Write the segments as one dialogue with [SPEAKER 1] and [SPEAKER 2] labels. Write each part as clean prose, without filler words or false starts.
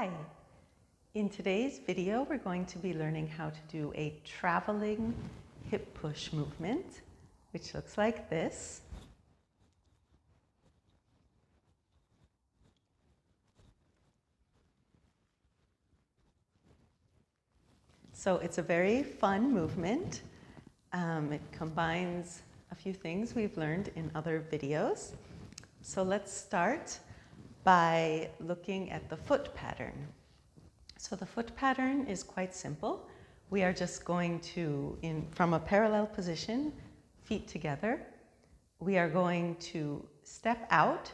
[SPEAKER 1] Hi! In today's video, we're going to be learning how to do a traveling hip push movement, which looks like this. So it's a very fun movement. It combines a few things we've learned in other videos. So let's start by looking at the foot pattern. So the foot pattern is quite simple. We are just going to, from a parallel position, feet together, we are going to step out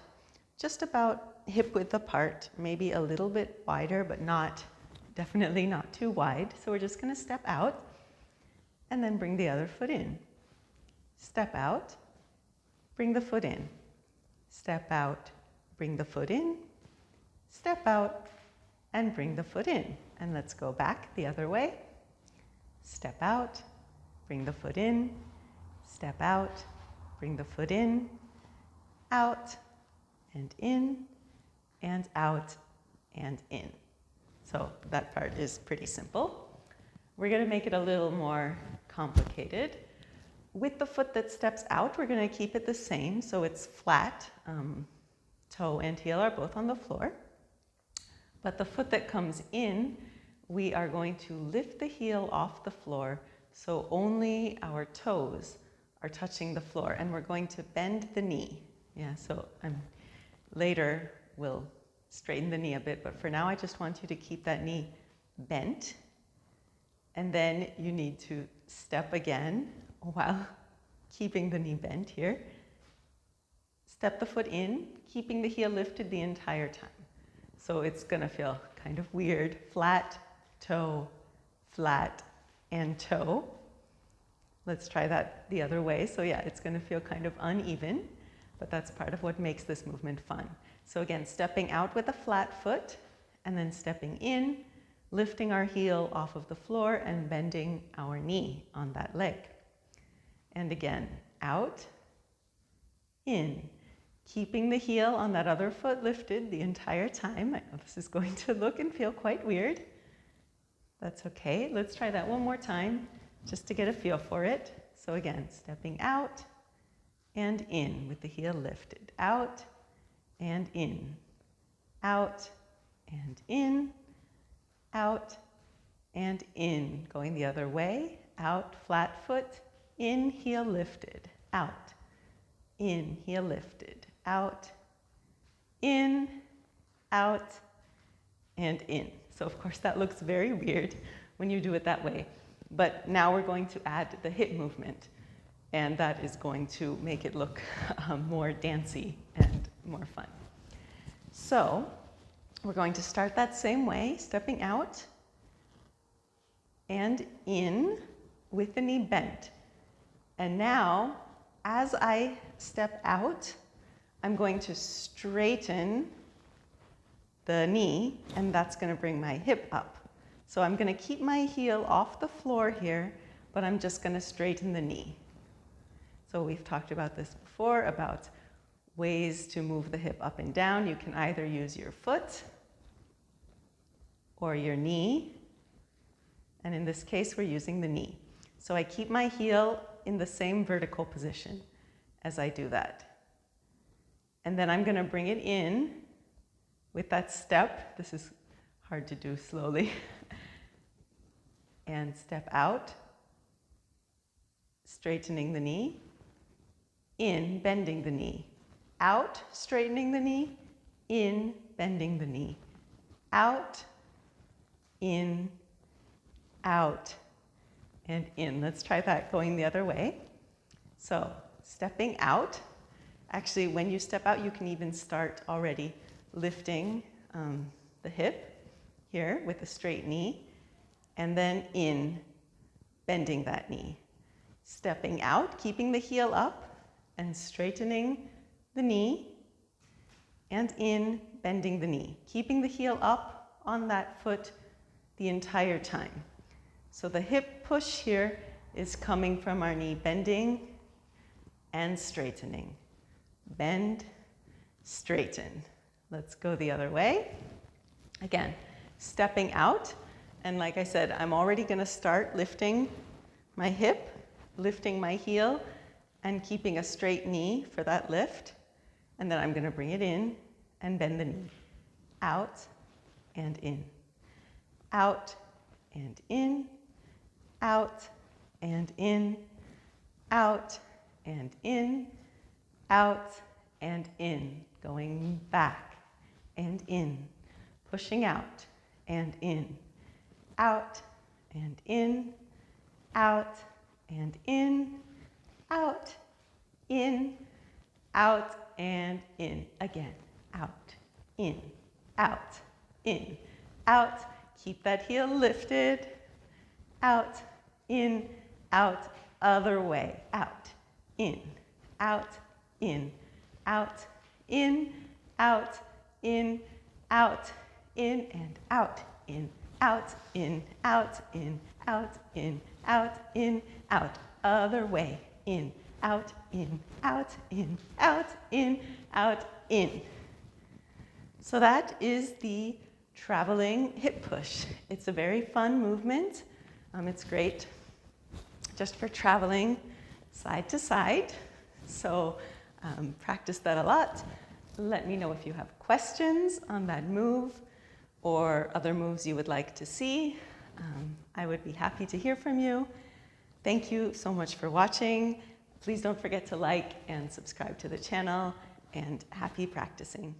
[SPEAKER 1] just about hip width apart, maybe a little bit wider, but definitely not too wide. So we're just going to step out and then bring the other foot in. Step out, bring the foot in. Step out, bring the foot in. Step out, and bring the foot in. And let's go back the other way. Step out, bring the foot in, step out, bring the foot in, out, and in, and out, and in. So that part is pretty simple. We're going to make it a little more complicated. With the foot that steps out, we're going to keep it the same, so it's flat. Toe and heel are both on the floor. But the foot that comes in, we are going to lift the heel off the floor so only our toes are touching the floor, and we're going to bend the knee. Yeah, so later we'll straighten the knee a bit, but for now I just want you to keep that knee bent, and then you need to step again while keeping the knee bent here. Step the foot in, keeping the heel lifted the entire time. So it's going to feel kind of weird. Flat, toe, flat, and toe. Let's try that the other way. So yeah, it's going to feel kind of uneven, but that's part of what makes this movement fun. So again, stepping out with a flat foot, and then stepping in, lifting our heel off of the floor and bending our knee on that leg. And again, out, in. Keeping the heel on that other foot lifted the entire time. I know this is going to look and feel quite weird. That's okay. Let's try that one more time just to get a feel for it. So again, stepping out and in with the heel lifted. Out and in. Out and in. Out and in. Going the other way. Out, flat foot. In, heel lifted. Out. In, heel lifted. Out, in, out, and in. So of course that looks very weird when you do it that way. But now we're going to add the hip movement, and that is going to make it look more dancey and more fun. So we're going to start that same way, stepping out and in with the knee bent. And now, as I step out, I'm going to straighten the knee, and that's going to bring my hip up. So I'm going to keep my heel off the floor here, but I'm just going to straighten the knee. So we've talked about this before, about ways to move the hip up and down. You can either use your foot or your knee, and in this case we're using the knee. So I keep my heel in the same vertical position as I do that. And then I'm going to bring it in with that step. This is hard to do slowly. And step out, straightening the knee. In, bending the knee. Out, straightening the knee. In, bending the knee. Out, in, out, and in. Let's try that going the other way. So stepping out. Actually, when you step out, you can even start already lifting the hip here with a straight knee, and then in, bending that knee. Stepping out, keeping the heel up and straightening the knee, and in, bending the knee. Keeping the heel up on that foot the entire time. So the hip push here is coming from our knee bending and straightening. Bend, straighten. Let's go the other way. Again, stepping out. And like I said, I'm already going to start lifting my hip, lifting my heel, and keeping a straight knee for that lift. And then I'm going to bring it in and bend the knee. Out and in. Out and in. Out and in. Out and in. Out and in. Going back and in. Pushing out and in. Out and in. Out and in. Out, in, out, and in. Again, out, in, out, in, out. Keep that heel lifted. Out, in, out, other way. Out, in, out, in, out, in, out, in, out, in, and out, in, out, in, out, in, out, in, out, in, out, other way. In, out, in, out, in, out, in, out, in. So that is the traveling hip push. It's a very fun movement. It's great just for traveling side to side. So practice that a lot. Let me know if you have questions on that move or other moves you would like to see. I would be happy to hear from you. Thank you so much for watching. Please don't forget to like and subscribe to the channel, and happy practicing.